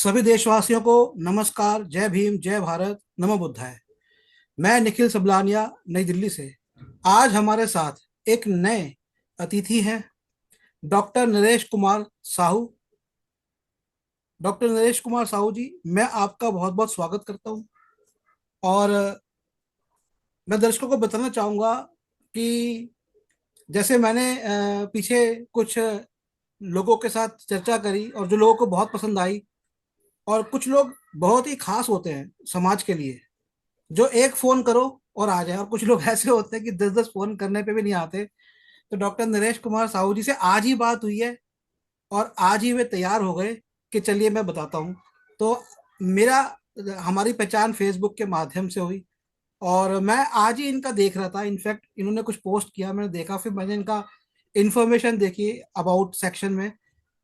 सभी देशवासियों को नमस्कार। जय भीम, जय भारत, नमो बुद्धाय। मैं निखिल सबलानिया, नई दिल्ली से। आज हमारे साथ एक नए अतिथि हैं, डॉक्टर नरेश कुमार साहू। डॉक्टर नरेश कुमार साहू जी, मैं आपका बहुत बहुत स्वागत करता हूं। और मैं दर्शकों को बताना चाहूंगा कि जैसे मैंने पीछे कुछ लोगों के साथ चर्चा करी और जो लोगों को बहुत पसंद आई। और कुछ लोग बहुत ही खास होते हैं समाज के लिए, जो एक फोन करो और आ जाए, और कुछ लोग ऐसे होते हैं कि 10-10 फोन करने पे भी नहीं आते। तो डॉक्टर नरेश कुमार साहू जी से आज ही बात हुई है और आज ही वे तैयार हो गए कि चलिए मैं बताता हूँ। तो मेरा हमारी पहचान फेसबुक के माध्यम से हुई और मैं आज ही इनका देख रहा था। इनफैक्ट इन्होंने कुछ पोस्ट किया, मैंने देखा, फिर मैंने इनका इंफॉर्मेशन देखी अबाउट सेक्शन में।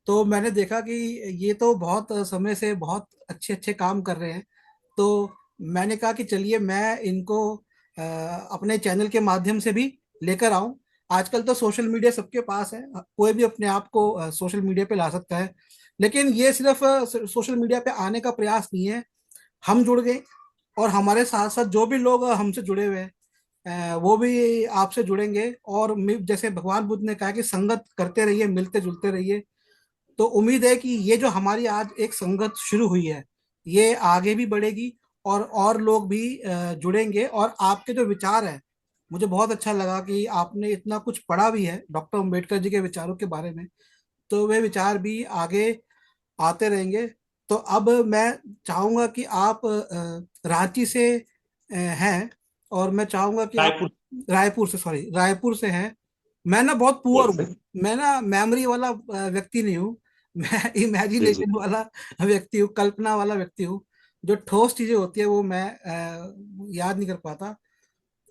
तो मैंने देखा कि ये तो बहुत समय से बहुत अच्छे अच्छे काम कर रहे हैं। तो मैंने कहा कि चलिए मैं इनको अपने चैनल के माध्यम से भी लेकर आऊं। आजकल तो सोशल मीडिया सबके पास है, कोई भी अपने आप को सोशल मीडिया पे ला सकता है। लेकिन ये सिर्फ सोशल मीडिया पे आने का प्रयास नहीं है। हम जुड़ गए और हमारे साथ साथ जो भी लोग हमसे जुड़े हुए हैं वो भी आपसे जुड़ेंगे। और जैसे भगवान बुद्ध ने कहा कि संगत करते रहिए, मिलते जुलते रहिए। तो उम्मीद है कि ये जो हमारी आज एक संगत शुरू हुई है, ये आगे भी बढ़ेगी और लोग भी जुड़ेंगे। और आपके जो विचार है, मुझे बहुत अच्छा लगा कि आपने इतना कुछ पढ़ा भी है डॉक्टर अंबेडकर जी के विचारों के बारे में। तो वे विचार भी आगे आते रहेंगे। तो अब मैं चाहूंगा कि आप रांची से हैं, और मैं चाहूंगा कि आप रायपुर रायपुर से, सॉरी, रायपुर से हैं। मैं ना बहुत पुअर से। हूँ। मैं ना मेमोरी वाला व्यक्ति नहीं हूँ। मैं जी जी। इमेजिनेशन वाला व्यक्ति हूँ, कल्पना वाला व्यक्ति हूँ। जो ठोस चीजें होती है वो मैं याद नहीं कर पाता।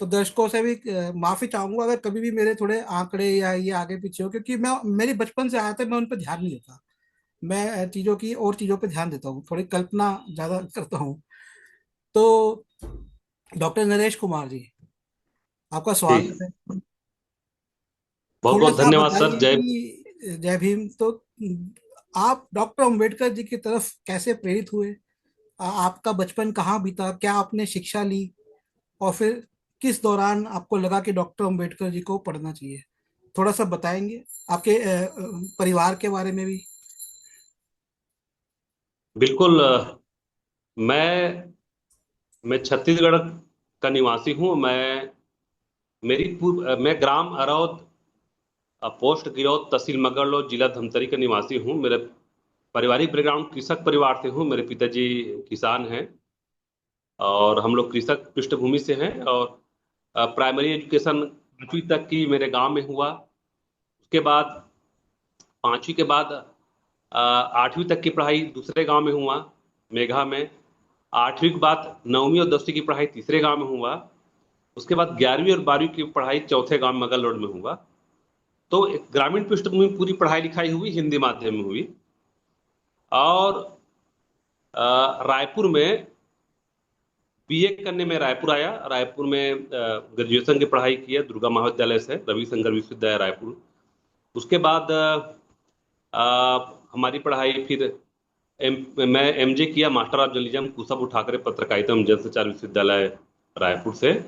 तो दर्शकों से भी माफी चाहूंगा अगर कभी भी मेरे थोड़े आंकड़े या ये आगे पीछे हो, क्योंकि मैं मेरी बचपन से आया था, मैं उन पर ध्यान नहीं देता। मैं चीजों की और चीजों पे ध्यान देता हूँ, थोड़ी कल्पना ज्यादा करता हूँ। तो डॉक्टर नरेश कुमार जी, आपका जी, स्वागत है। बहुत थोड़ा बहुत सा धन्यवाद सर। बताइए जय। कि जय भीम। तो आप डॉक्टर अंबेडकर जी की तरफ कैसे प्रेरित हुए? आपका बचपन कहाँ बीता, क्या आपने शिक्षा ली, और फिर किस दौरान आपको लगा कि डॉक्टर अंबेडकर जी को पढ़ना चाहिए? थोड़ा सा बताएंगे आपके परिवार के बारे में भी। बिल्कुल। मैं छत्तीसगढ़ का निवासी हूँ। मैं ग्राम अरौद, पोस्ट गिरौद, तहसील मगरलोड, जिला धमतरी का निवासी हूँ। मेरे पारिवारिक बैकग्राउंड कृषक परिवार से हूँ। मेरे पिताजी किसान हैं और हम लोग कृषक पृष्ठभूमि से हैं। और प्राइमरी एजुकेशन 5वीं तक की मेरे गांव में हुआ। उसके बाद 5वीं के बाद 8वीं तक की पढ़ाई दूसरे गांव में हुआ, मेघा में। 8वीं के बाद 9वीं और 10वीं की पढ़ाई तीसरे गांव में हुआ। उसके बाद 11वीं और 12वीं की पढ़ाई चौथे गांव मगल रोड में हुआ। तो एक ग्रामीण पृष्ठभूमि में पूरी पढ़ाई लिखाई हुई, हिंदी माध्यम में हुई। और रायपुर में बीए करने में रायपुर आया। रायपुर में ग्रेजुएशन की पढ़ाई किया दुर्गा महाविद्यालय से, रविशंकर विश्वविद्यालय रायपुर। उसके बाद हमारी पढ़ाई फिर मैं एमजे किया, master of journalism, Kushabhau Thackeray पत्रकारिता एवं जनसंचार विश्वविद्यालय रायपुर से।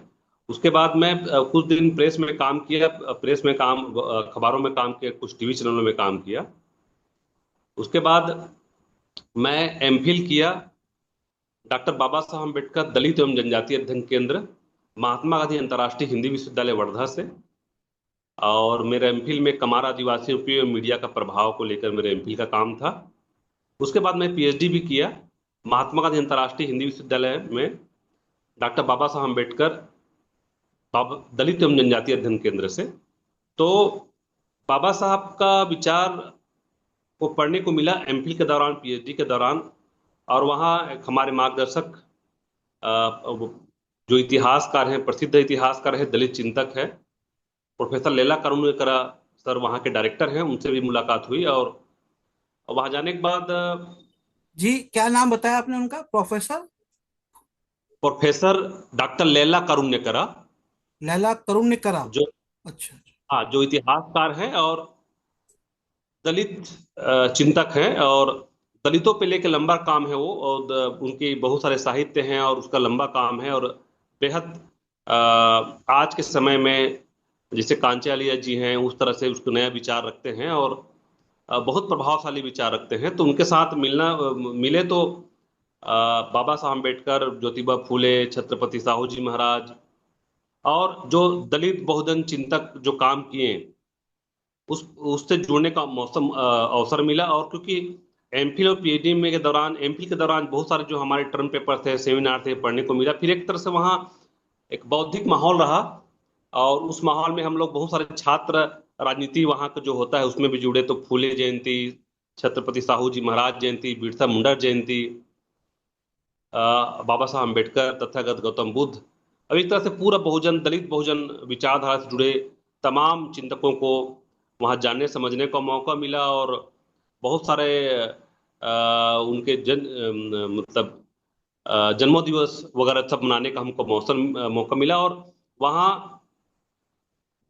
उसके बाद मैं कुछ दिन प्रेस में काम किया। प्रेस में काम, अखबारों में काम किया, कुछ टीवी चैनलों में काम किया। उसके बाद मैं एमफिल किया डॉक्टर बाबा साहब अम्बेडकर दलित एवं जनजातीय अध्ययन केंद्र, महात्मा गांधी अंतर्राष्ट्रीय हिंदी विश्वविद्यालय वर्धा से। और मेरे एमफिल में कमार आदिवासियों पे मीडिया का प्रभाव को लेकर मेरे एमफिल का काम था। उसके बाद मैं पीएचडी भी किया महात्मा गांधी अंतर्राष्ट्रीय हिंदी विश्वविद्यालय में, डॉक्टर बाबा साहब अम्बेडकर दलित एवं जनजातीय अध्ययन केंद्र से। तो बाबा साहब का विचार को पढ़ने को मिला एमफिल के दौरान, पीएचडी के दौरान। और वहाँ एक हमारे मार्गदर्शक वो जो इतिहासकार हैं, प्रसिद्ध इतिहासकार है, दलित चिंतक है, प्रोफेसर लैला करुणेकर सर वहाँ के डायरेक्टर हैं, उनसे भी मुलाकात हुई। और वहाँ जाने के बाद जी, क्या नाम बताया आपने उनका? Professor professor doctor Laila Karunekar, Laila Karunikara. जो, अच्छा। हाँ, जो इतिहासकार हैं और दलित चिंतक हैं। और दलितों पे लेके लंबा काम है वो, और उनकी बहुत सारे साहित्य हैं और उसका लंबा काम है, और बेहद आज के समय में जैसे कांचालिया जी हैं उस तरह से उसको नया विचार रखते हैं, और बहुत प्रभावशाली विचार रखते हैं। तो उनके साथ मिले तो बाबा साहब अम्बेडकर, ज्योतिबा फूले, छत्रपति साहू जी महाराज, और जो दलित बहुजन चिंतक जो काम किए, उस उससे जुड़ने का अवसर मिला। और क्योंकि एमफिल और पीएचडी में के दौरान, एमफिल के दौरान बहुत सारे जो हमारे टर्म पेपर थे, सेमिनार थे, पढ़ने को मिला। फिर एक तरह से वहाँ एक बौद्धिक माहौल रहा, और उस माहौल में हम लोग बहुत सारे छात्र, राजनीति वहाँ का जो होता है उसमें भी जुड़े। तो फूले जयंती, छत्रपति साहू जी महाराज जयंती, बिरसा मुंडा जयंती, बाबा साहब अम्बेडकर, तथागत गौतम बुद्ध, अब इस तरह से पूरा बहुजन, दलित बहुजन विचारधारा से जुड़े तमाम चिंतकों को वहाँ जानने समझने का मौका मिला। और बहुत सारे उनके मतलब जन्मों दिवस वगैरह सब मनाने का हमको मौका मिला। और वहाँ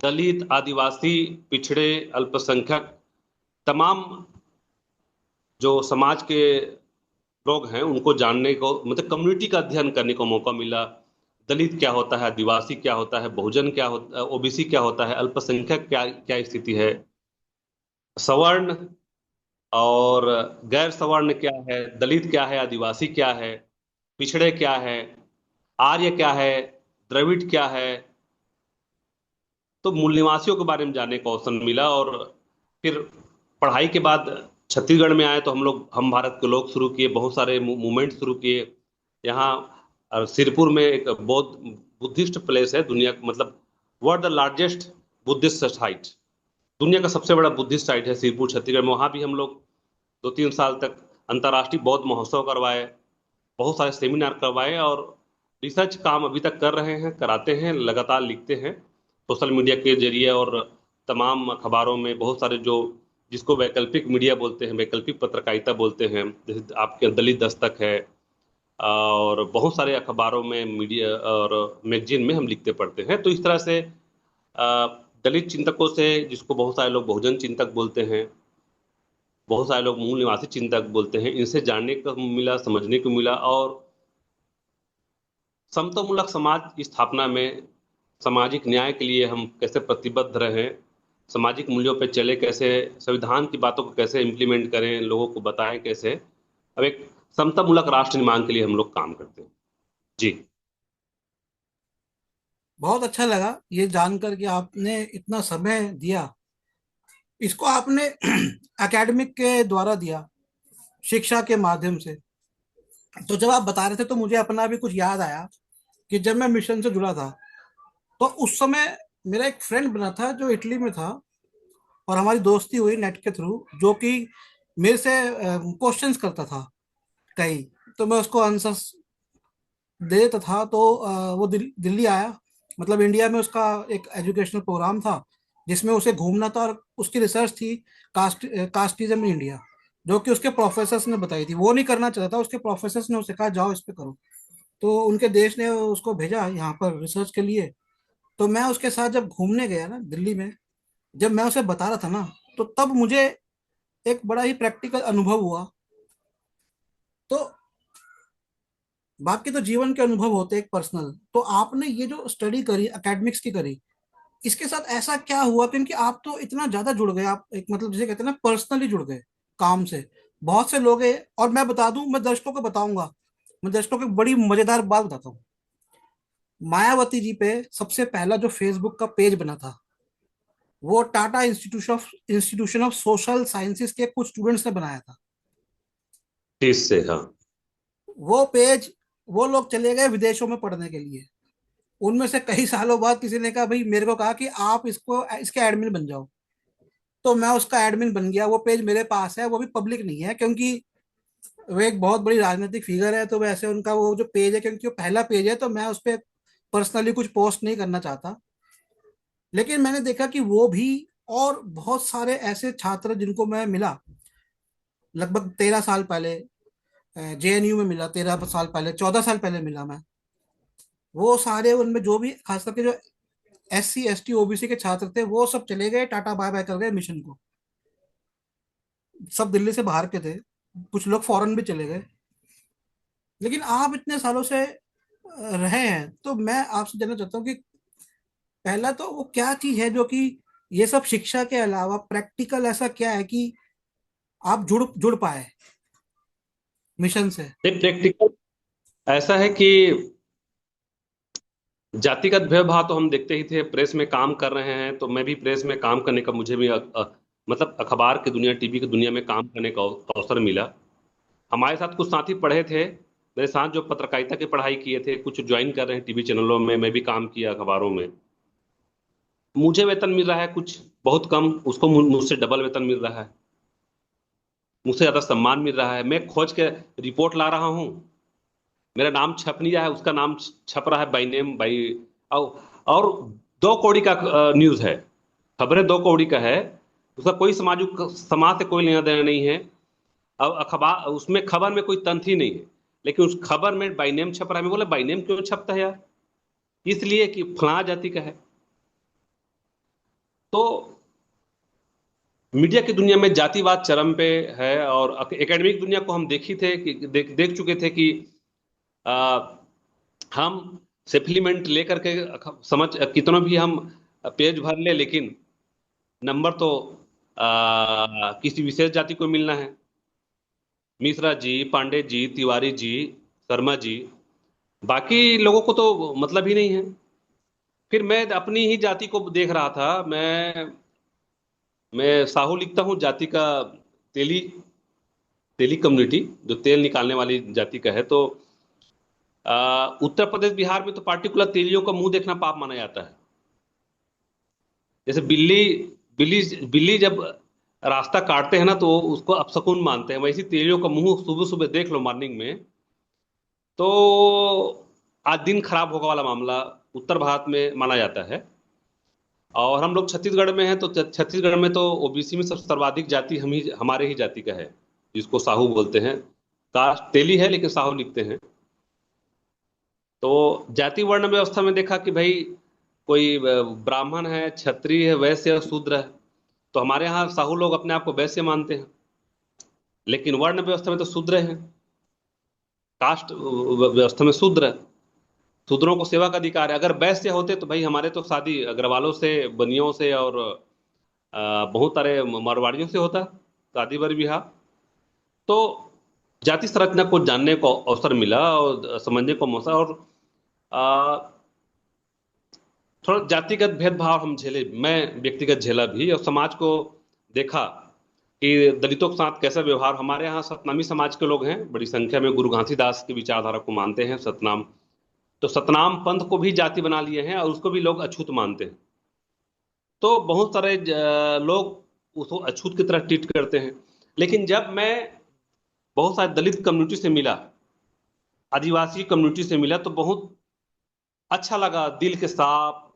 दलित, आदिवासी, पिछड़े, अल्पसंख्यक, तमाम जो समाज के लोग हैं उनको जानने को, मतलब कम्युनिटी का अध्ययन करने को मौका मिला। दलित क्या होता है, आदिवासी क्या होता है, बहुजन क्या होता है, ओबीसी क्या होता है, अल्पसंख्यक क्या क्या स्थिति है, सवर्ण और गैर सवर्ण क्या है, दलित क्या है, आदिवासी क्या है, पिछड़े क्या है, आर्य क्या है, द्रविड़ क्या है। तो मूल निवासियों के बारे में जानने का अवसर मिला। और फिर पढ़ाई के बाद छत्तीसगढ़ में आए तो हम भारत के लोग शुरू किए, बहुत सारे मूवमेंट शुरू किए। यहाँ सिरपुर में एक बौद्ध बुद्धिस्ट प्लेस है, दुनिया मतलब world the largest Buddhist site, दुनिया का सबसे बड़ा बुद्धिस्ट साइट है सिरपुर छत्तीसगढ़ में। वहाँ भी हम लोग 2-3 साल तक अंतर्राष्ट्रीय बौद्ध महोत्सव करवाए, बहुत सारे सेमिनार करवाए, और रिसर्च काम अभी तक कर रहे हैं, कराते हैं, लगातार लिखते हैं सोशल मीडिया के जरिए और तमाम अखबारों में। बहुत सारे जो जिसको वैकल्पिक मीडिया बोलते हैं, वैकल्पिक पत्रकारिता बोलते हैं, जैसे आपके दलित दस्तक है, और बहुत सारे अखबारों में, मीडिया और मैगजीन में हम लिखते पढ़ते हैं। तो इस तरह से अ, दलित चिंतकों से, जिसको बहुत सारे लोग बहुजन चिंतक बोलते हैं, बहुत सारे लोग मूल निवासी चिंतक बोलते हैं, इनसे जानने को मिला, समझने को मिला। और समतामूलक समाज की स्थापना में, सामाजिक न्याय के लिए हम कैसे प्रतिबद्ध रहें, सामाजिक मूल्यों पर चले कैसे, संविधान की बातों को कैसे इम्प्लीमेंट करें, लोगों को बताएं कैसे, अब एक समतामूलक राष्ट्र निर्माण के लिए हम लोग काम करते हैं। जी। बहुत अच्छा लगा ये जानकर कि आपने इतना समय दिया, इसको आपने एकेडमिक के द्वारा दिया, शिक्षा के माध्यम से। तो जब आप बता रहे थे तो मुझे अपना भी कुछ याद आया कि जब मैं मिशन से जुड़ा था तो उस समय मेरा एक फ्रेंड बना था जो इटली में था, और हमारी दोस्ती हुई नेट के थ्रू, जो कि मेरे से क्वेश्चंस करता था कई, तो मैं उसको आंसर्स दे देता था। तो वो दिल्ली आया, मतलब इंडिया में उसका एक एजुकेशनल प्रोग्राम था जिसमें उसे घूमना था, और उसकी रिसर्च थी कास्टिज्म इन इंडिया, जो कि उसके प्रोफेसर्स ने बताई थी। वो नहीं करना चाहता था, उसके प्रोफेसर्स ने उसे कहा जाओ इस पे करो। तो उनके देश ने उसको भेजा यहाँ पर रिसर्च के लिए। तो मैं उसके साथ जब घूमने गया ना दिल्ली में, जब मैं उसे बता रहा था ना, तो तब मुझे एक बड़ा ही प्रैक्टिकल अनुभव हुआ। तो बाकी तो जीवन के अनुभव होते हैं एक पर्सनल, तो आपने ये जो स्टडी करी एकेडमिक्स की करी, इसके साथ ऐसा क्या हुआ, क्योंकि आप तो इतना ज्यादा जुड़ गए, आप एक मतलब जिसे कहते हैं ना पर्सनली जुड़ गए काम से। बहुत से लोग हैं, और मैं बता दूं, मैं दर्शकों को बताऊंगा, मैं दर्शकों को एक बड़ी मजेदार बात बताता हूँ। मायावती जी पे सबसे पहला जो फेसबुक का पेज बना था, वो Tata institution of social sciences के कुछ स्टूडेंट्स ने बनाया था। 30 से, हाँ। वो पेज, वो लोग चले गए विदेशों में पढ़ने के लिए। उनमें से कई सालों बाद किसी ने कहा, भाई मेरे को कहा कि आप इसको इसके एडमिन बन जाओ। तो मैं उसका एडमिन बन गया। वो पेज मेरे पास है, वो भी पब्लिक नहीं है, क्योंकि वो एक बहुत बड़ी राजनीतिक फिगर है, तो वैसे उनका वो जो पेज है, क्योंकि वो पहला पेज है, तो मैं उस पर पर्सनली कुछ पोस्ट नहीं करना चाहता। लेकिन मैंने देखा कि वो भी, और बहुत सारे ऐसे छात्र जिनको मैं मिला लगभग 13 साल पहले, जेएनयू में मिला 13 साल पहले, 14 साल पहले मिला मैं, वो सारे उनमें जो भी खास करके जो SC ST OBC के छात्र थे, वो सब चले गए, टाटा बाय बाय कर गए मिशन को। सब दिल्ली से बाहर के थे। कुछ लोग फॉरेन भी चले गए। लेकिन आप इतने सालों से रहे हैं, तो मैं आपसे जानना चाहता हूँ कि पहला तो वो क्या चीज है जो कि ये सब शिक्षा के अलावा प्रैक्टिकल ऐसा क्या है कि आप जुड़ जुड़ पाए मिशन से। प्रैक्टिकल ऐसा है कि जातिगत भेदभाव तो हम देखते ही थे। प्रेस में काम कर रहे हैं तो मैं भी प्रेस में काम करने का, मुझे भी मतलब अखबार की दुनिया, टीवी की दुनिया में काम करने का अवसर मिला। हमारे साथ कुछ साथी पढ़े थे मेरे साथ जो पत्रकारिता की पढ़ाई किए थे, कुछ ज्वाइन कर रहे हैं टीवी चैनलों में, मैं भी काम किया अखबारों में। मुझे वेतन मिल रहा है कुछ बहुत कम, उसको मुझसे डबल वेतन मिल रहा है, मुझसे ज्यादा सम्मान मिल रहा है। मैं खोज के रिपोर्ट ला रहा हूँ, मेरा नाम छप नहीं रहा है, उसका नाम छप रहा है बाई नेम बाई। और 2 कौड़ी का न्यूज है, खबरें 2 कौड़ी का है, उसका कोई समाज से कोई लेना देना नहीं है। अब अखबार उसमें खबर में कोई तंथ ही नहीं है, लेकिन उस खबर में बाई नेम छप रहा है। मैं बोला बाई नेम क्यों छपता है यार? इसलिए कि फलां जाति का है। तो मीडिया की दुनिया में जातिवाद चरम पे है। और एकेडमिक दुनिया को हम देखी थे कि देख चुके थे कि आ, हम सप्लीमेंट लेकर के समझ कितनों भी हम पेज भर ले, लेकिन नंबर तो किसी विशेष जाति को मिलना है। मिश्रा जी, पांडे जी, तिवारी जी, शर्मा जी, बाकी लोगों को तो मतलब ही नहीं है। फिर मैं अपनी ही जाति को देख रहा था। मैं साहू लिखता हूँ जाति का, तेली तेली कम्युनिटी, जो तेल निकालने वाली जाति का है। तो उत्तर प्रदेश बिहार में तो पार्टिकुलर तेलियों का मुंह देखना पाप माना जाता है। जैसे बिल्ली बिल्ली बिल्ली जब रास्ता काटते हैं ना तो उसको अपशकुन मानते हैं, वैसी तेलियों का मुंह सुबह सुबह देख लो मॉर्निंग में, तो आज दिन खराब होगा वाला मामला उत्तर भारत में माना जाता है। और हम लोग छत्तीसगढ़ में हैं, तो छत्तीसगढ़ में तो ओबीसी में सबसे सर्वाधिक जाति हम ही, हमारे ही जाति का है, जिसको साहू बोलते हैं। कास्ट तेली है लेकिन साहू लिखते हैं। तो जाति वर्ण व्यवस्था में देखा कि भाई कोई ब्राह्मण है, क्षत्रिय है, वैश्य है, शूद्र है। तो हमारे यहाँ साहू लोग अपने आप को वैश्य मानते हैं, लेकिन वर्ण व्यवस्था में तो शूद्र हैं। कास्ट व्यवस्था में शूद्र है, शूद्रों को सेवा का अधिकार है। अगर वैश्य होते तो भाई हमारे तो शादी अग्रवालों से, बनियों से और बहुत सारे मारवाड़ियों से होता, शादी बर ब्याह। तो जाति संरचना को जानने को अवसर मिला और समझने को मौका। और अ, थोड़ा जातिगत भेदभाव हम झेले, मैं व्यक्तिगत झेला भी, और समाज को देखा कि दलितों के साथ कैसा व्यवहार। हमारे यहाँ सतनामी समाज के लोग हैं बड़ी संख्या में, गुरु घासीदास की विचारधारा को मानते हैं, सतनाम। तो सतनाम पंथ को भी जाति बना लिए हैं और उसको भी लोग अछूत मानते हैं। तो बहुत सारे लोग उसको अछूत की तरह ट्रीट करते हैं। लेकिन जब मैं बहुत सारे दलित कम्युनिटी से मिला, आदिवासी कम्युनिटी से मिला, तो बहुत अच्छा लगा, दिल के साफ,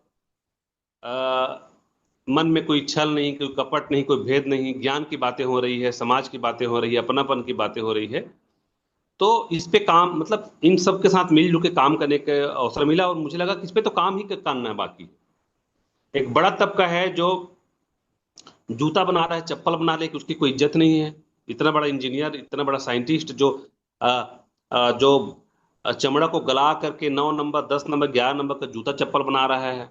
अ, मन में कोई छल नहीं, कोई कपट नहीं, कोई भेद नहीं, ज्ञान की बातें हो रही है, समाज की बातें हो रही है, अपनापन की बातें हो रही है। तो इस पे काम, मतलब इन सब के साथ मिलजुल के काम करने का अवसर मिला, और मुझे लगा कि इस पे तो काम ही करना है बाकी। एक बड़ा तबका है जो जूता बना रहा है, चप्पल बना रहा है, कि उसकी कोई इज्जत नहीं है। इतना बड़ा इंजीनियर, इतना बड़ा साइंटिस्ट जो अ, जो चमड़ा को गला करके 9 नंबर, 10 नंबर, 11 नंबर का जूता चप्पल बना रहा है,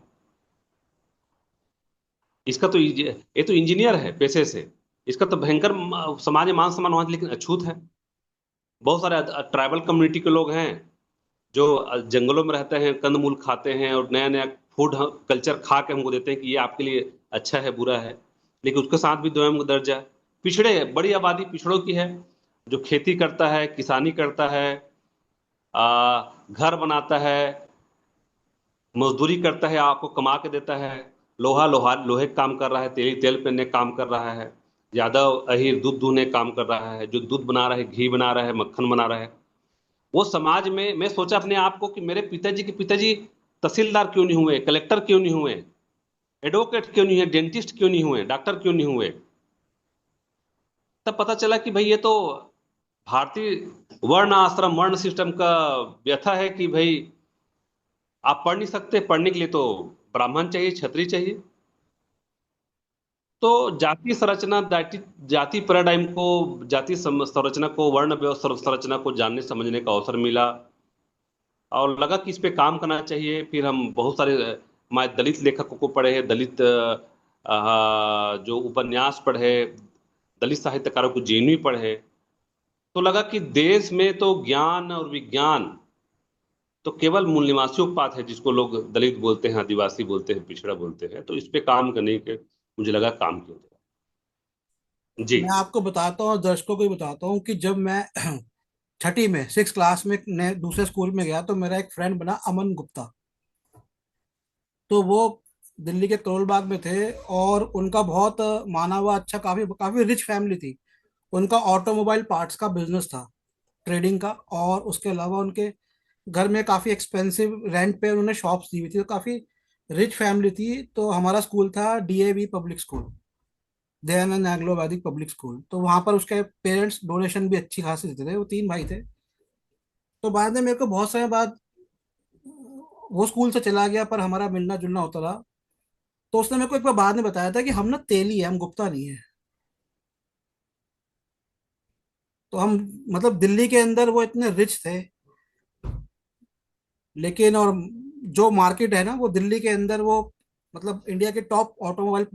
इसका तो ये तो इंजीनियर है पेशे से। इसका तो भयंकर समाज में मान सम्मान होना चाहिए, लेकिन अछूत है। बहुत सारे ट्राइबल कम्युनिटी के लोग हैं जो जंगलों में रहते हैं, कंदमूल खाते हैं और नया नया फूड कल्चर खा के हमको देते हैं कि ये आपके लिए अच्छा है, बुरा है, लेकिन उसके साथ भी द्वयम का दर्जा है। पिछड़े, बड़ी आबादी पिछड़ों की है, जो खेती करता है, किसानी करता है, घर बनाता है, मजदूरी करता है, आपको कमा के देता है, लोहे का काम कर रहा है, तेल पेरने का काम कर रहा है, यादव अहीर दूध दूहने का काम कर रहा है, जो दूध बना रहा है, घी बना रहा है, मक्खन बना रहा है। वो समाज में मैं सोचा अपने आप को कि मेरे पिताजी के पिताजी तहसीलदार क्यों नहीं हुए, कलेक्टर क्यों नहीं हुए, एडवोकेट क्यों नहीं हुए, डेंटिस्ट क्यों नहीं हुए, डॉक्टर क्यों नहीं हुए। तब पता चला कि भाई ये तो भारतीय वर्ण आश्रम वर्ण सिस्टम का व्यथा है कि भाई आप पढ़ नहीं सकते, पढ़ने के लिए तो ब्राह्मण चाहिए, क्षत्रिय चाहिए। तो जाति संरचना, जाति जाति पैराडाइम को, संरचना को, वर्ण व्यवस्था संरचना को जानने समझने का अवसर मिला, और लगा कि इस पे काम करना चाहिए। फिर हम बहुत सारे हमारे दलित लेखकों को पढ़े, दलित जो उपन्यास पढ़े, दलित साहित्यकारों को जेनवी पढ़े। तो लगा कि देश में तो ज्ञान और विज्ञान तो केवल मूल निवासियों का बात है, जिसको लोग दलित बोलते हैं, आदिवासी बोलते हैं, पिछड़ा बोलते हैं। तो इस पे काम करने के मुझे लगा काम किया जाए। जी। मैं आपको बताता हूँ और दर्शकों को भी बताता हूँ कि जब मैं छठी में 6 क्लास में नए दूसरे स्कूल में गया तो मेरा एक फ्रेंड बना अमन गुप्ता। तो वो दिल्ली के करोल बाग में थे और उनका बहुत माना हुआ अच्छा, काफी काफी रिच फैमिली थी। उनका ऑटोमोबाइल पार्ट्स का बिजनेस था, ट्रेडिंग का। और उसके अलावा उनके घर में काफी एक्सपेंसिव रेंट पे उन्होंने शॉप्स दी हुई थी, तो काफी रिच फैमिली थी। तो हमारा स्कूल था DAV public school, Dayanand Anglo वैदिक पब्लिक स्कूल। तो वहां पर उसके पेरेंट्स डोनेशन भी अच्छी खासी देते थे, वो 3 भाई थे। तो बाद में मेरे को बहुत समय बाद वो स्कूल से चला गया, पर हमारा मिलना जुलना होता रहा। तो उसने मेरे को एक बार बाद में बताया था कि हम ना तेली है, हम गुप्ता नहीं है। तो हम मतलब दिल्ली के अंदर वो इतने रिच थे, लेकिन और जो मार्केट है ना वो दिल्ली के अंदर वो मतलब इंडिया के टॉप ऑटोमोबाइल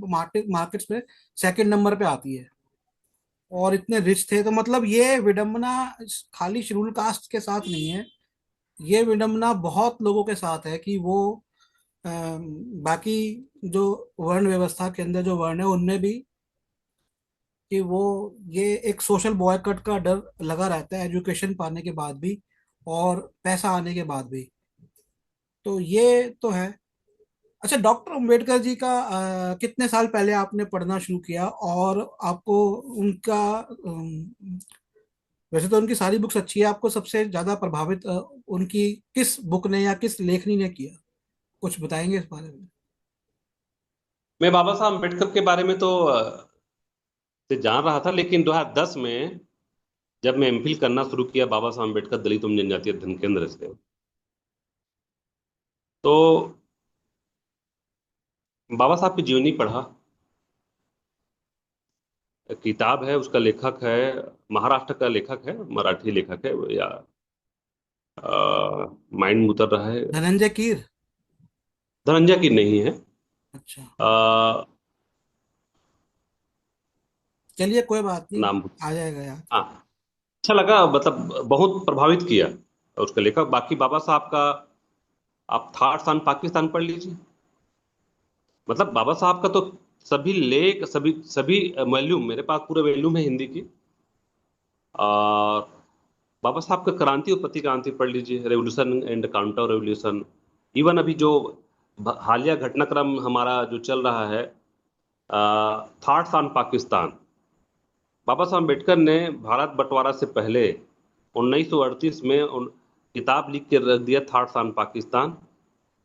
मार्केट्स में सेकंड नंबर पे आती है। और इतने रिच थे, तो मतलब ये विडंबना खाली शेड्यूल कास्ट के साथ नहीं है, ये विडंबना बहुत लोगों के साथ है कि वो बाकी जो वर्ण व्यवस्था के अंदर जो वर्ण है उनमें भी, कि वो ये एक सोशल बॉयकॉट का डर लगा रहता है एजुकेशन पाने के बाद भी और पैसा आने के बाद भी। तो ये तो है। अच्छा, डॉक्टर अंबेडकर जी का कितने साल पहले आपने पढ़ना शुरू किया, और आपको उनका वैसे तो उनकी सारी बुक्स अच्छी है, आपको सबसे ज्यादा प्रभावित उनकी किस बुक ने या किस लेखनी ने किया? कुछ बताएंगे इस बारे में? मैं बाबा साहब अम्बेडकर के बारे में तो से जान रहा था, लेकिन 2010 में जब मैं एमफिल करना शुरू किया बाबा साहब अम्बेडकर दलित एवं जनजातीय अध्ययन केंद्र से, तो बाबा साहब की जीवनी पढ़ा। किताब है, उसका लेखक है, महाराष्ट्र का लेखक है, मराठी लेखक है, या माइंड में उतर रहा है। धनंजय कीर? धनंजय की नहीं है। अच्छा, अ, चलिए कोई बात नहीं, नाम, आ जाएगा यार। हाँ, अच्छा लगा, मतलब बहुत प्रभावित किया उसका लेखक। बाकी बाबा साहब का आप थॉट्स ऑन पाकिस्तान पढ़ लीजिए। मतलब बाबा साहब का तो सभी लेख, सभी सभी वॉल्यूम, मेरे पास पूरे वॉल्यूम है हिंदी की। और बाबा साहब का क्रांति और प्रति क्रांति पढ़ लीजिए, revolution and counter revolution. Even अभी जो हालिया घटनाक्रम हमारा जो चल रहा है, थॉट्स ऑन पाकिस्तान, बाबा साहब अम्बेडकर ने भारत बंटवारा से पहले 1938 में किताब लिख के रख दिया, थॉट्स ऑन पाकिस्तान।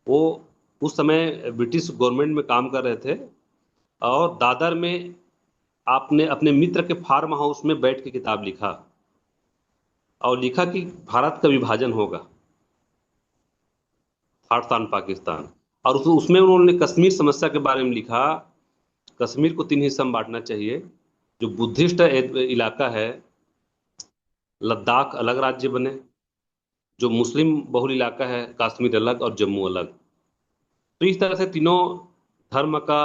वो उस समय ब्रिटिश गवर्नमेंट में काम कर रहे थे, और दादर में आपने अपने मित्र के फार्म हाउस में बैठ के किताब लिखा, और लिखा कि भारत का विभाजन होगा, थॉट्स पाकिस्तान। और उसमें उन्होंने कश्मीर समस्या के बारे में लिखा। कश्मीर को 3 हिस्सा में बांटना चाहिए। जो बुद्धिस्ट इलाका है, लद्दाख अलग राज्य बने। जो मुस्लिम बहुल इलाका है, कश्मीर अलग और जम्मू अलग। तो इस तरह से तीनों धर्म का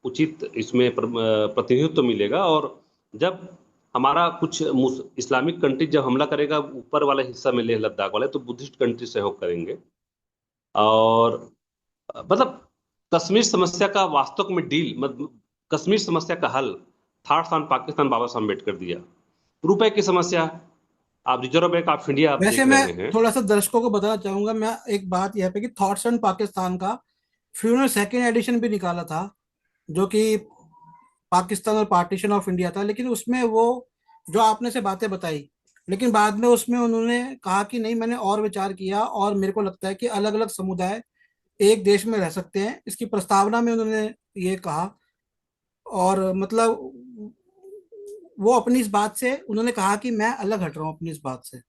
उचित इसमें प्रतिनिधित्व मिलेगा। और जब हमारा कुछ इस्लामिक कंट्री जब हमला करेगा ऊपर वाले हिस्सा में, लेह लद्दाख वाले, तो बुद्धिस्ट कंट्री सहयोग करेंगे। और मतलब कश्मीर समस्या का वास्तव में डील, मतलब कश्मीर समस्या का हल थॉट्स ऑन पाकिस्तान बाबा साहब अम्बेडकर दिया। रुपए की समस्या, आप रिजर्व बैंक ऑफ इंडिया आप वैसे देख मैं रहे हैं। थोड़ा सा दर्शकों को बताना चाहूंगा, मैं एक बात यह पे कि थॉट्स ऑन पाकिस्तान का फिर उन्होंने सेकेंड एडिशन भी निकाला था, जो कि पाकिस्तान और पार्टीशन ऑफ इंडिया था। लेकिन उसमें वो जो आपने से बातें बताई, लेकिन बाद में उसमें उन्होंने कहा कि नहीं, मैंने और विचार किया और मेरे को लगता है कि अलग अलग समुदाय एक देश में रह सकते हैं, इसकी प्रस्तावना में उन्होंने ये कहा। और मतलब वो अपनी इस बात से उन्होंने कहा कि मैं अलग हट रहा हूँ अपनी इस बात से,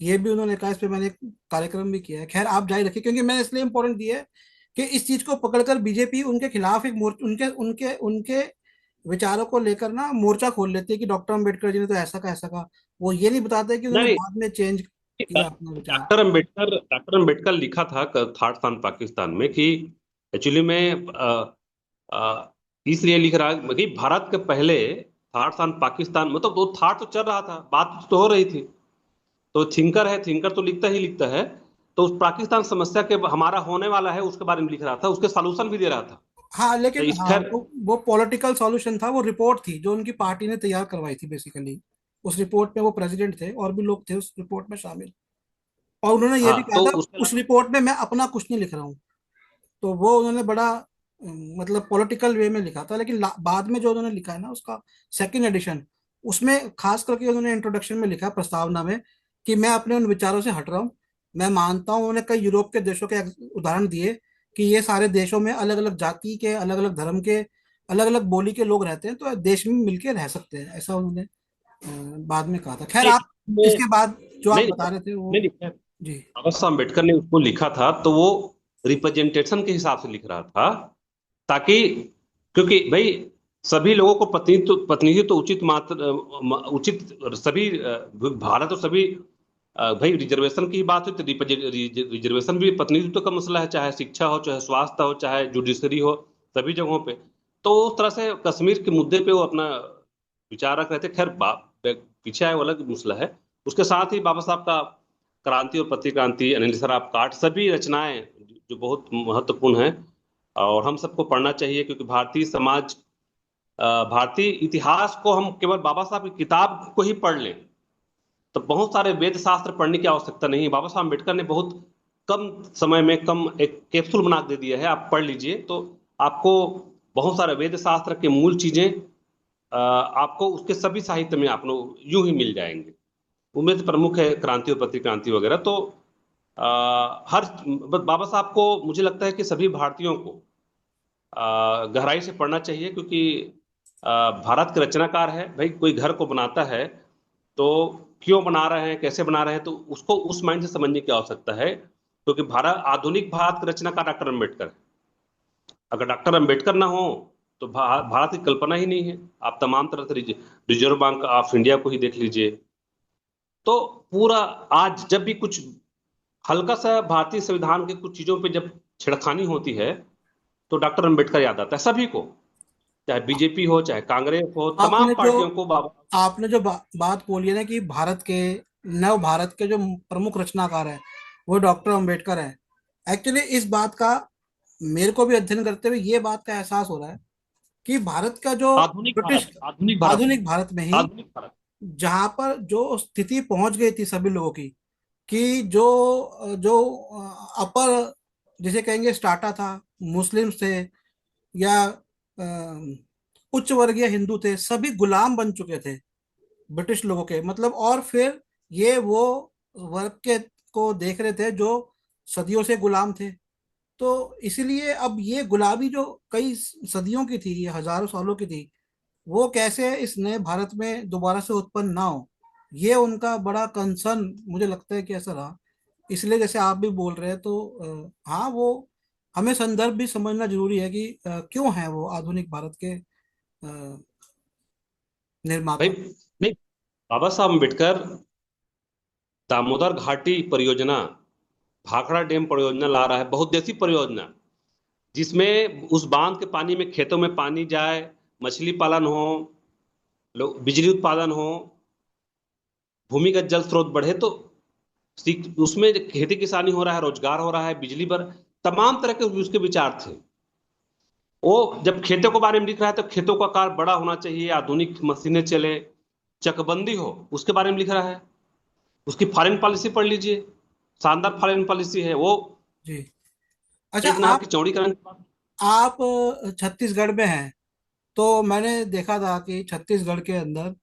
ये भी उन्होंने कहा। इस पे मैंने एक कार्यक्रम भी किया है। खैर, आप जारी रखिए, क्योंकि मैंने इसलिए इंपॉर्टेंट दिया है कि इस चीज को पकड़कर बीजेपी उनके खिलाफ एक मोर्च, उनके उनके उनके विचारों को लेकर ना मोर्चा खोल लेते हैं कि डॉक्टर अम्बेडकर जी ने तो ऐसा का ऐसा कहा। वो ये नहीं बताते कि उन्होंने नहीं, बाद में चेंज किया अपना विचार। डॉक्टर अम्बेडकर लिखा था थाट पाकिस्तान में कि एक्चुअली में इसलिए लिख रहा है कि भारत के पहले थाट पाकिस्तान, मतलब वो थाट तो चल रहा था, बात तो हो रही थी। तो थिंकर है, थिंकर तो लिखता ही लिखता है। तो उस पाकिस्तान समस्या के हमारा होने वाला है उसके बारे में लिख रहा था, उसके सॉल्यूशन भी दे रहा था। हाँ तो लेकिन इस हाँ, खैर, वो पॉलिटिकल सॉल्यूशन था, वो रिपोर्ट थी जो उनकी पार्टी ने तैयार करवाई थी बेसिकली। उस रिपोर्ट में वो प्रेसिडेंट थे और भी लोग थे उस रिपोर्ट में शामिल। और उन्होंने ये हाँ भी कहा तो था उसके उस रिपोर्ट में मैं अपना कुछ नहीं लिख रहा हूँ। तो वो उन्होंने बड़ा मतलब पॉलिटिकल वे में लिखा था। लेकिन बाद में जो उन्होंने लिखा है ना उसका सेकंड एडिशन, उसमें खास करके उन्होंने इंट्रोडक्शन में लिखा, प्रस्तावना में, कि मैं अपने उन विचारों से हट रहा हूँ। मैं मानता हूँ, उन्होंने कई यूरोप के देशों के उदाहरण दिए कि ये सारे देशों में अलग अलग जाति के, अलग अलग धर्म के, अलग अलग बोली के लोग रहते हैं, तो देश में मिलके रह सकते हैं, ऐसा उन्होंने बाद में कहा था। खैर, नहीं आप नहीं इसके बाद जो आप नहीं बता रहे थे वो। नहीं, खैर, जी। बाबा साहब अम्बेडकर ने उसको लिखा था तो वो रिप्रेजेंटेशन के हिसाब से लिख रहा था, ताकि, क्योंकि भाई सभी लोगों को प्रतिनिधित्व तो उचित मात्र उचित सभी भारत और सभी भाई रिजर्वेशन की ही बात है तो रिजर्वेशन भी प्रतिनिधित्व का मसला है, चाहे शिक्षा हो, चाहे स्वास्थ्य हो, चाहे जुडिशरी हो, सभी जगहों पे। तो उस तरह से कश्मीर के मुद्दे पे वो अपना विचार रख रहे थे। खैर पीछे आए वो अलग मसला है। उसके साथ ही बाबा साहब का क्रांति और प्रतिक्रांति, अनिल सराफ काट, सभी रचनाएं जो बहुत महत्वपूर्ण हैं और हम सबको पढ़ना चाहिए, क्योंकि भारतीय समाज, भारतीय इतिहास को हम केवल बाबा साहब की किताब को ही पढ़ लें तो बहुत सारे वेद शास्त्र पढ़ने की आवश्यकता नहीं है। बाबा साहब अम्बेडकर ने बहुत कम समय में कम एक कैप्सूल बना के दे दिया है, आप पढ़ लीजिए तो आपको बहुत सारे वेद शास्त्र के मूल चीजें आपको उसके सभी साहित्य में आप लोग यूं ही मिल जाएंगे। उनमें से प्रमुख है क्रांति और प्रतिक्रांति वगैरह। तो हर बाबा साहब को मुझे लगता है कि सभी भारतीयों को गहराई से पढ़ना चाहिए, क्योंकि भारत के रचनाकार है। भाई कोई घर को बनाता है तो क्यों बना रहे हैं, कैसे बना रहे हैं, तो उसको उस माइंड से समझने की आवश्यकता है, क्योंकि भारत, आधुनिक भारत का रचनाकार डॉक्टर अम्बेडकर है। अगर डॉक्टर अम्बेडकर ना हो तो भारत की कल्पना ही नहीं है। आप तमाम तरह से रिजर्व बैंक ऑफ इंडिया को ही देख लीजिए। तो पूरा, आज जब भी कुछ हल्का सा भारतीय संविधान के कुछ चीजों पे जब छिड़खानी होती है तो डॉक्टर अम्बेडकर याद आता है सभी को, चाहे बीजेपी हो, चाहे कांग्रेस हो, आपने तमाम जो पार्टियों को बाबा। आपने जो बात बोली है ना कि भारत के, नव भारत के जो प्रमुख रचनाकार है वो डॉक्टर अंबेडकर है। एक्चुअली इस बात का मेरे को भी अध्ययन करते हुए ये बात का एहसास हो रहा है कि भारत का जो आधुनिक ब्रिटिश, भारत, आधुनिक भारत, आधुनिक भारत में ही, आधुनिक भारत। जहां पर जो स्थिति पहुंच गई थी सभी लोगों की, कि जो जो अपर, जिसे कहेंगे स्टाटा था, मुस्लिम्स थे, या उच्च वर्गीय हिंदू थे, सभी गुलाम बन चुके थे ब्रिटिश लोगों के, मतलब। और फिर ये वो वर्ग के को देख रहे थे जो सदियों से गुलाम थे। तो इसीलिए अब ये गुलामी जो कई सदियों की थी, ये हजारों सालों की थी, वो कैसे इस नए भारत में दोबारा से उत्पन्न ना हो, ये उनका बड़ा कंसर्न मुझे लगता है कि ऐसा रहा। इसलिए जैसे आप भी बोल रहे हैं तो हाँ, वो हमें संदर्भ भी समझना जरूरी है कि क्यों है वो आधुनिक भारत के भाई निर्माता। नहीं, बाबा साहब अम्बेडकर दामोदर घाटी परियोजना, भाखड़ा डैम परियोजना ला रहा है, बहुउद्देशीय परियोजना, जिसमें उस बांध के पानी में खेतों में पानी जाए, मछली पालन हो, लोग बिजली उत्पादन हो, भूमिगत जल स्रोत बढ़े, तो उसमें खेती किसानी हो रहा है, रोजगार हो रहा है, बिजली पर तमाम तरह के उसके विचार थे। वो जब खेतों के बारे में लिख रहा है तो खेतों का आकार बड़ा होना चाहिए, आधुनिक मशीनें चले, चकबंदी हो, उसके बारे में लिख रहा है। उसकी फॉरेन पॉलिसी पढ़ लीजिए, शानदार फॉरेन पॉलिसी है वो। जी। अच्छा, एक नहर की चौड़ीकरण की बात। आप छत्तीसगढ़ में हैं, तो मैंने देखा था कि छत्तीसगढ़ के अंदर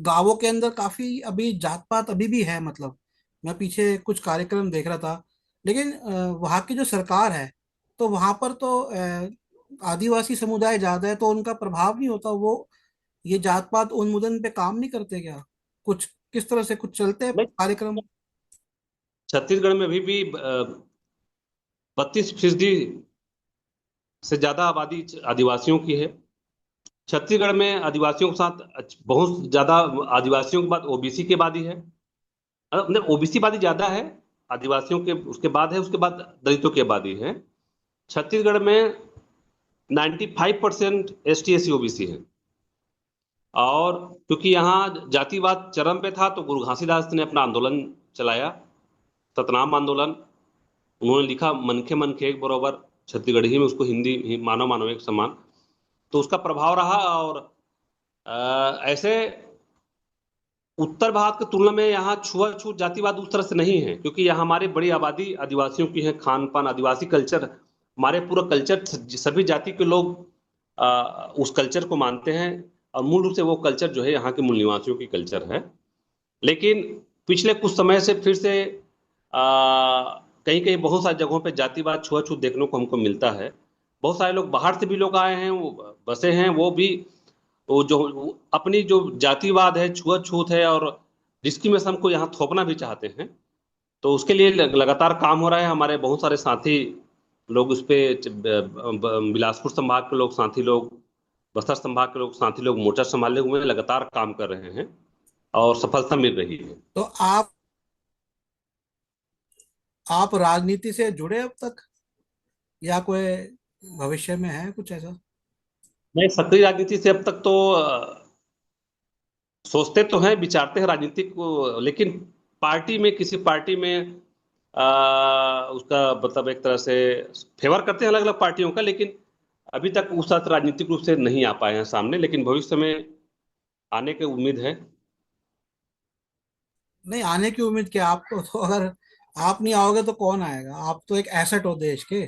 गांवों के अंदर काफी अभी जात पात अभी भी है, मतलब। मैं पीछे कुछ कार्यक्रम देख रहा था। लेकिन वहाँ की जो सरकार है, तो वहाँ पर तो आदिवासी समुदाय ज्यादा है, तो उनका प्रभाव नहीं होता। वो ये जात पात उन्मूलन पे काम नहीं करते क्या? कुछ किस तरह से कुछ चलते हैं नहीं, कार्यक्रम? छत्तीसगढ़ में अभी भी 32% से ज्यादा आबादी आदिवासियों की है। छत्तीसगढ़ में आदिवासियों के साथ बहुत ज्यादा, आदिवासियों के बाद ओबीसी की आबादी है। मतलब ओबीसी आबादी ज्यादा है, आदिवासियों के उसके बाद है, उसके बाद दलितों की आबादी है। छत्तीसगढ़ में 95% ST SC OBC है। और क्योंकि यहाँ जातिवाद चरम पे था, तो गुरु घासीदास ने अपना आंदोलन चलाया, सतनाम आंदोलन। उन्होंने लिखा मन के मन के एक बरोबर, छत्तीसगढ़ी में उसको हिंदी मानव मानव एक समान। तो उसका प्रभाव रहा। और ऐसे उत्तर भारत की तुलना में यहाँ छुआछूत जातिवाद उस तरह से नहीं है, क्योंकि यहाँ हमारी बड़ी आबादी आदिवासियों की है। खान पान आदिवासी कल्चर, हमारे पूरा कल्चर, सभी जाति के लोग उस कल्चर को मानते हैं। और मूल रूप से वो कल्चर जो है यहाँ के मूल निवासियों की कल्चर है। लेकिन पिछले कुछ समय से फिर से कहीं कहीं बहुत सारी जगहों पे जातिवाद छुआछूत देखने को हमको मिलता है। बहुत सारे लोग बाहर से भी लोग आए हैं, वो बसे हैं, वो भी वो जो वो अपनी जो जातिवाद है, छुआछूत है और डिस्क्रिमिनेशन को यहाँ थोपना भी चाहते हैं। तो उसके लिए लगातार काम हो रहा है। हमारे बहुत सारे साथी लोग उस पे बिलासपुर संभाग के लोग, साथी लोग, बस्तर संभाग के लोग, साथी लोग मोर्चा संभाले हुए हैं, लगातार काम कर रहे हैं और सफलता मिल रही है। तो आप राजनीति से जुड़े अब तक, या कोई भविष्य में है कुछ ऐसा? मैं सक्रिय राजनीति से अब तक तो सोचते तो हैं, विचारते हैं राजनीति को, लेकिन पार्टी में, किसी पार्टी में उसका मतलब एक तरह से फेवर करते हैं अलग अलग पार्टियों का, लेकिन अभी तक उस साथ राजनीतिक रूप से नहीं आ पाए हैं सामने, लेकिन भविष्य में आने की उम्मीद है। नहीं, आने की उम्मीद क्या आपको? तो अगर आप नहीं आओगे तो कौन आएगा? आप तो एक एसेट हो देश के,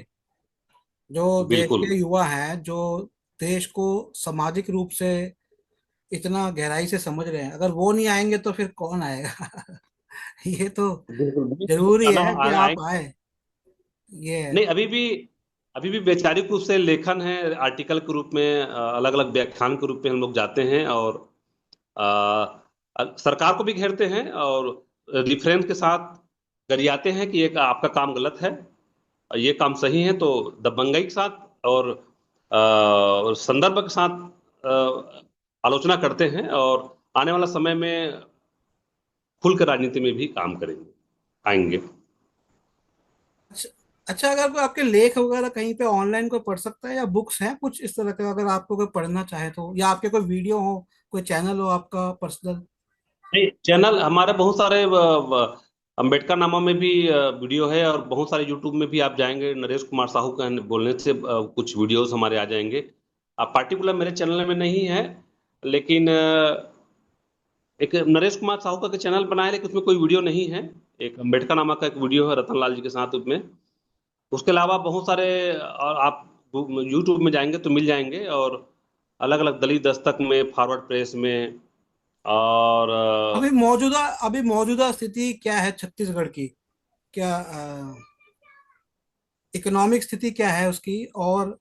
जो देश बिल्कुल। के युवा हैं, जो देश को सामाजिक रूप से इतना गहराई से समझ रहे हैं। अगर वो नहीं आएंगे तो फिर कौन आएगा? ये तो बिल्कुल जरूरी आना है कि आप आएंगे। आए। ये है। नहीं, अभी भी वैचारिक रूप से लेखन है, आर्टिकल के रूप में, अलग अलग व्याख्यान के रूप में हम लोग जाते हैं और सरकार को भी घेरते हैं और रिफरेंस के साथ गरियाते हैं कि ये आपका काम गलत है, ये काम सही है। तो दबंगई के साथ और संदर्भ के साथ आलोचना करते हैं और आने वाला समय में खुल कर राजनीति में भी काम करेंगे, आएंगे। अच्छा। अच्छा, अगर कोई आपके लेख वगैरह कहीं पे ऑनलाइन कोई पढ़ सकता है, या बुक्स हैं कुछ इस तरह का, अगर आपको कोई पढ़ना चाहे तो, या आपके कोई वीडियो हो, कोई चैनल हो आपका पर्सनल? नहीं, चैनल हमारे बहुत सारे अम्बेडकर नामा में भी वीडियो है, और बहुत सारे यूट्यूब में भी आप जाएंगे, नरेश कुमार साहू का बोलने से कुछ वीडियोस हमारे आ जाएंगे। अब पार्टिकुलर मेरे चैनल में नहीं है, लेकिन एक नरेश कुमार साहू का चैनल बनाया है, लेकिन उसमें कोई वीडियो नहीं है। एक अम्बेडकर नामा का एक वीडियो है रतनलाल जी के साथ उसमें। उसके अलावा बहुत सारे, और आप यूट्यूब में जाएंगे तो मिल जाएंगे, और अलग अलग दलित दस्तक में, फॉरवर्ड प्रेस में, और अभी मौजूदा स्थिति क्या है छत्तीसगढ़ की? क्या इकोनॉमिक स्थिति क्या है उसकी? और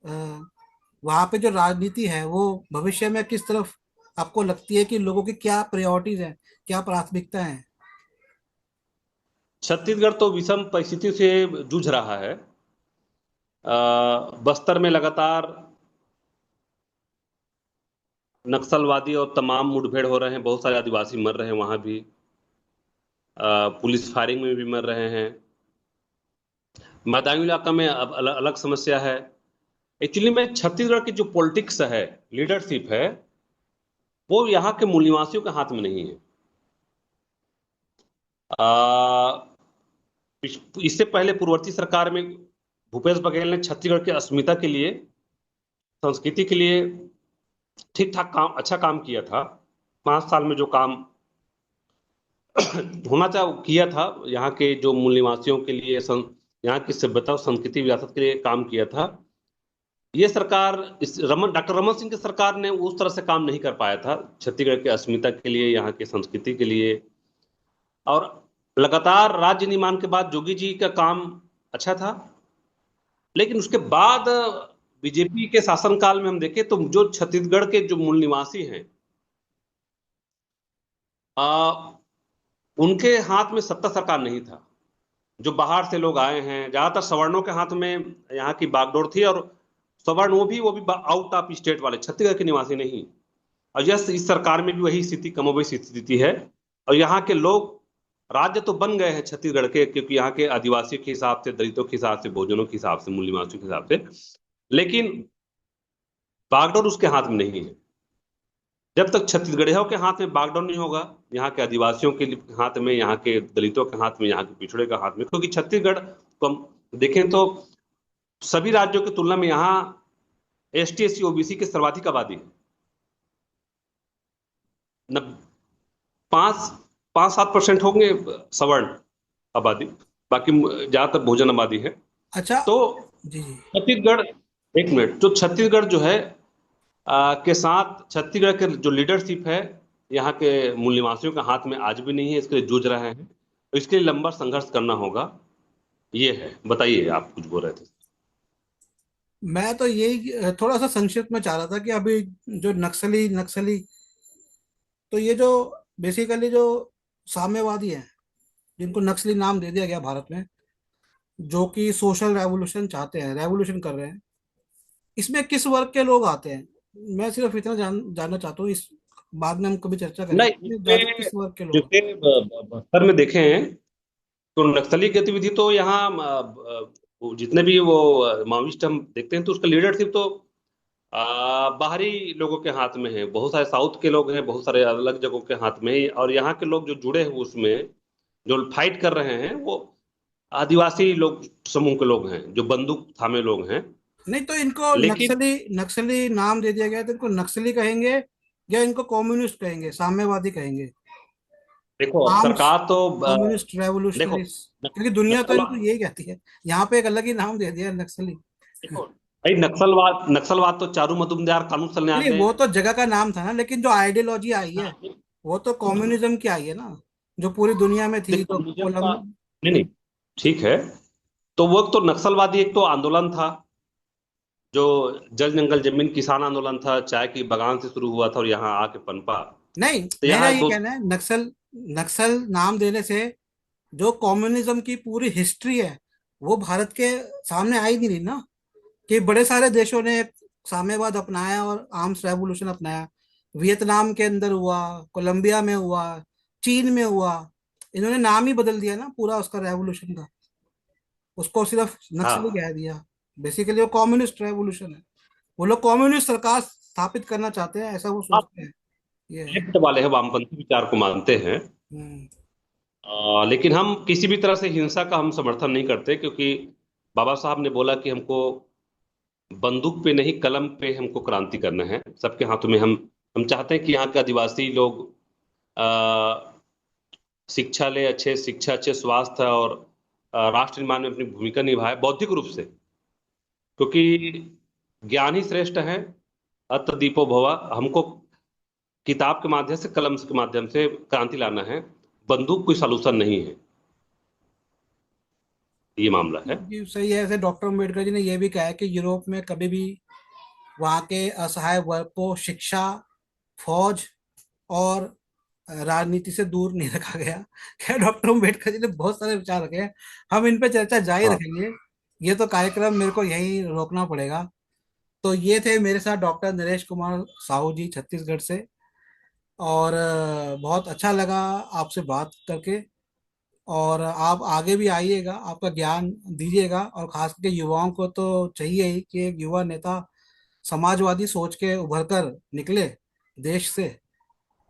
वहाँ पे जो राजनीति है वो भविष्य में किस तरफ आपको लगती है कि लोगों की क्या प्रायोरिटीज हैं, क्या प्राथमिकता है? छत्तीसगढ़ तो विषम परिस्थिति से जूझ रहा है। बस्तर में लगातार नक्सलवादी और तमाम मुठभेड़ हो रहे हैं, बहुत सारे आदिवासी मर रहे हैं वहां भी। पुलिस फायरिंग में भी मर रहे हैं। मैदानी इलाका में अब अलग अलग समस्या है। एक्चुअली में छत्तीसगढ़ की जो पॉलिटिक्स है, लीडरशिप है, वो यहाँ के मूल निवासियों के हाथ में नहीं है। आ, इससे पहले पूर्ववर्ती सरकार में भूपेश बघेल ने छत्तीसगढ़ की अस्मिता के लिए, संस्कृति के लिए ठीक ठाक काम, अच्छा काम किया था। 5 साल में जो काम होना था वो किया था। यहाँ के जो मूल निवासियों के लिए, यहाँ की सभ्यता और संस्कृति विरासत के लिए काम किया था। ये सरकार, इस डॉक्टर रमन सिंह की सरकार ने उस तरह से काम नहीं कर पाया था छत्तीसगढ़ की अस्मिता के लिए, यहाँ की संस्कृति के लिए। और लगातार राज्य निर्माण के बाद जोगी जी का काम अच्छा था, लेकिन उसके बाद बीजेपी के शासनकाल में हम देखें तो जो छत्तीसगढ़ के जो मूल निवासी हैं, आ, उनके हाथ में सत्ता सरकार नहीं था। जो बाहर से लोग आए हैं, ज्यादातर सवर्णों के हाथ में यहाँ की बागडोर थी, और सवर्ण, वो भी आउट ऑफ स्टेट वाले, छत्तीसगढ़ के निवासी नहीं। और यस, इस सरकार में भी वही स्थिति, कमोबेश स्थिति है। और यहाँ के लोग, राज्य तो बन गए हैं छत्तीसगढ़ के, क्योंकि यहाँ के आदिवासियों के हिसाब से, दलितों के हिसाब से, बहुजनों के हिसाब से, मूल निवासियों के हिसाब से, लेकिन बागडोर उसके हाथ में नहीं है। जब तक छत्तीसगढ़ियों के हाथ में बागडोर नहीं होगा, यहाँ के आदिवासियों के हाथ में, यहाँ के दलितों के हाथ में, यहाँ के पिछड़े के हाथ में, क्योंकि छत्तीसगढ़ को हम देखें तो सभी राज्यों की तुलना में यहाँ एसटी, एससी, ओबीसी की सर्वाधिक आबादी है। न 5-7% होंगे सवर्ण आबादी, बाकी ज्यादातर बहुजन आबादी है। अच्छा। तो जी जी। छत्तीसगढ़, एक मिनट, तो छत्तीसगढ़ जो है के साथ, छत्तीसगढ़ के जो लीडरशिप है यहाँ के मूल निवासियों के हाथ में आज भी नहीं है। इसके लिए जूझ रहे हैं, तो इसके लिए लंबा संघर्ष करना होगा। ये है। बताइए, आप कुछ बोल रहे थे। मैं तो यही थोड़ा सा संक्षिप्त में चाह रहा था कि अभी जो नक्सली नक्सली, तो ये जो बेसिकली जो साम्यवादी हैं, जिनको नक्सली नाम दे दिया गया भारत में, जो कि सोशल रेवोल्यूशन चाहते हैं, रेवोल्यूशन कर रहे हैं, इसमें किस वर्ग के लोग आते हैं? मैं सिर्फ इतना जानना चाहता हूँ। इस बाद में हम कभी चर्चा करेंगे नहीं, कि ज्यादा किस वर्ग के लोग जैसे बस्तर में देखें तो नक्सली गतिविधि तो यहाँ जितने भी वो माओइस्ट हम देखते हैं, तो उसका लीडरशिप तो बाहरी लोगों के हाथ में है। बहुत सारे साउथ के लोग हैं, बहुत सारे अलग जगहों के हाथ में है। और यहाँ के लोग जो जुड़े हैं उसमें, जो फाइट कर रहे हैं, वो आदिवासी लोग, समूह के लोग हैं, जो बंदूक थामे लोग हैं। नहीं, तो इनको लेकिन नक्सली नक्सली नाम दे दिया गया है, तो इनको नक्सली कहेंगे या इनको कम्युनिस्ट कहेंगे, साम्यवादी कहेंगे, देखो, अब आर्म्स सरकार तो कम्युनिस्ट देखो, रेवोल्यूशनरीज? क्योंकि दुनिया तो नक्सलवाद, इनको यही कहती है। यहाँ पे एक अलग ही नाम दे दिया है, नक्सली। देखो भाई, नक्सलवाद, नक्सलवाद तो चारू मतुमदार, कानून सल्यान नहीं, ने। वो तो जगह का नाम था ना, लेकिन जो आइडियोलॉजी आई है हाँ, वो तो कम्युनिज्म की आई है ना, जो पूरी दुनिया में थी, देखो जो कम्युनिज्म का, कोलम। नहीं नहीं, ठीक है। तो वो तो नक्सलवादी एक तो आंदोलन था, जो जल जंगल जमीन किसान आंदोलन था, चाय की बगान से शुरू हुआ था और यहाँ आके पनपा। नहीं, तो मेरा यहाँ ये दो, कहना है, नक्सल नक्सल नाम देने से जो कम्युनिज्म की पूरी हिस्ट्री है वो भारत के सामने आई नहीं रही ना, कि बड़े सारे देशों ने साम्यवाद अपनाया और आर्म्स रेवोल्यूशन अपनाया। वियतनाम के अंदर हुआ, कोलंबिया में हुआ, चीन में हुआ। इन्होंने नाम ही बदल दिया ना पूरा उसका, रेवोल्यूशन का। उसको सिर्फ नक्सली हाँ, कह दिया। बेसिकली वो कम्युनिस्ट रेवोल्यूशन है। वो लोग कम्युनिस्ट सरकार स्थापित करना चाहते हैं, ऐसा वो आप सोचते हैं। ये है। लेफ्ट वाले हैं, वामपंथी विचार को मानते हैं। हम्म। लेकिन हम किसी भी तरह से हिंसा का हम समर्थन नहीं करते, क्योंकि बाबा साहब ने बोला कि हमको बंदूक पे नहीं, कलम पे हमको क्रांति करना है, सबके हाथों में। हम चाहते हैं कि यहाँ के आदिवासी लोग आ, शिक्षा ले, अच्छे शिक्षा, अच्छे स्वास्थ्य और राष्ट्र निर्माण में अपनी भूमिका निभाए बौद्धिक रूप से, क्योंकि ज्ञान ही श्रेष्ठ है। अत्र दीपो भवा। हमको किताब के माध्यम से, कलम के माध्यम से क्रांति लाना है। बंदूक कोई सलूशन नहीं है, ये मामला है। जी सही है। ऐसे डॉक्टर अम्बेडकर जी ने यह भी कहा है कि यूरोप में कभी भी वहाँ के असहाय वर्ग को शिक्षा, फौज और राजनीति से दूर नहीं रखा गया। क्या, डॉक्टर अम्बेडकर जी ने बहुत सारे विचार रखे हैं। हम इन पे चर्चा जारी हाँ, रखेंगे। ये तो कार्यक्रम मेरे को यहीं रोकना पड़ेगा। तो ये थे मेरे साथ डॉक्टर नरेश कुमार साहू जी, छत्तीसगढ़ से। और बहुत अच्छा लगा आपसे बात करके। और आप आगे भी आइएगा, आपका ज्ञान दीजिएगा। और खास करके युवाओं को तो चाहिए ही कि एक युवा नेता समाजवादी सोच के उभर कर निकले देश से।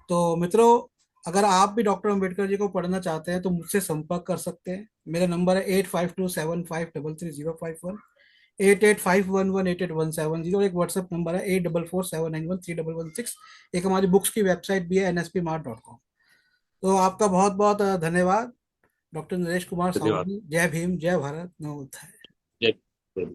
तो मित्रों, अगर आप भी डॉक्टर अम्बेडकर जी को पढ़ना चाहते हैं तो मुझसे संपर्क कर सकते हैं। मेरा नंबर है 8527533051, 8851188170। और एक व्हाट्सएप नंबर है 8447913116। एक हमारी बुक्स की वेबसाइट भी है, nspmart.com। तो आपका बहुत बहुत धन्यवाद, डॉक्टर नरेश कुमार साहू धन्यवाद। जी। जय भीम, जय भारत, नमो बुद्धाय। जय जय।